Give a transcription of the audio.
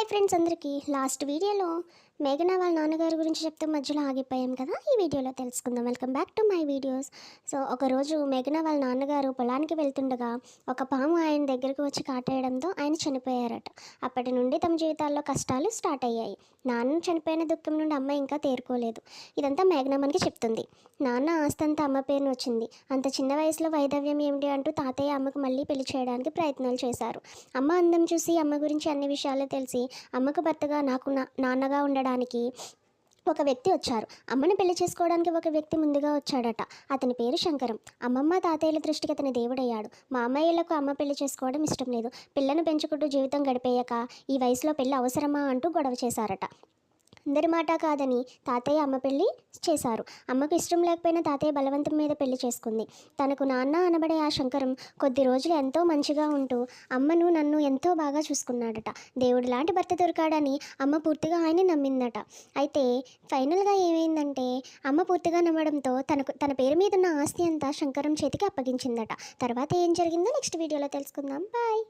Hi friends అందరికీ last వీడియోలో మేఘన వాళ్ళ నాన్నగారి గురించి చెప్తే మధ్యలో ఆగిపోయాం కదా. ఈ వీడియోలో తెలుసుకుందాం. Welcome back to my videos. So ఒకరోజు మేఘన వాళ్ళ నాన్నగారు పొలానికి వెళ్తుండగా ఒక పాము ఆయన దగ్గరకు వచ్చి కాటేయడంతో ఆయన చనిపోయారట. అప్పటి నుండి తమ జీవితాల్లో కష్టాలు స్టార్ట్ అయ్యాయి. నాన్న చనిపోయిన దుఃఖం నుండి అమ్మ ఇంకా తేరుకోలేదు. ఇదంతా మేఘన మనకి చెప్తుంది. నాన్న ఆస్తంతా అమ్మ పేరును వచ్చింది. అంత చిన్న వయసులో వైధవ్యం ఏమిటి అంటూ తాతయ్య అమ్మకు మళ్ళీ పెళ్లి చేయడానికి ప్రయత్నాలు చేశారు. అమ్మ అందం చూసి అమ్మ గురించి అన్ని విషయాలు తెలిసి అమ్మకు భర్తగా నాకు నాన్నగా ఉండడానికి ఒక వ్యక్తి వచ్చారు. అమ్మని పెళ్లి చేసుకోవడానికి ఒక వ్యక్తి ముందుగా వచ్చాడట. అతని పేరు శంకరం. అమ్మమ్మ తాతయ్యల దృష్టికి అతని దేవుడయ్యాడు. మా అమ్మాయిలకు అమ్మ పెళ్లి చేసుకోవడం ఇష్టం లేదు. పిల్లను పెంచుకుంటూ జీవితం గడిపేయక ఈ వయసులో పెళ్లి అవసరమా అంటూ గొడవ చేశారట. అందరి మాట కాదని తాతయ్య అమ్మ పెళ్లి చేశారు. అమ్మకు ఇష్టం లేకపోయినా తాతయ్య బలవంతం మీద పెళ్లి చేసుకుంది. తనకు నాన్న అనబడే ఆ శంకరం కొద్ది రోజులు ఎంతో మంచిగా ఉంటూ అమ్మను నన్ను ఎంతో బాగా చూసుకున్నాడట. దేవుడు లాంటి భర్త దొరికాడని అమ్మ పూర్తిగా ఆయన్ని నమ్మిందట. అయితే ఫైనల్గా ఏమైందంటే అమ్మ పూర్తిగా నమ్మడంతో తన పేరు మీద ఉన్న ఆస్తి అంతా శంకరం చేతికి అప్పగించిందట. తర్వాత ఏం జరిగిందో నెక్స్ట్ వీడియోలో తెలుసుకుందాం. బాయ్.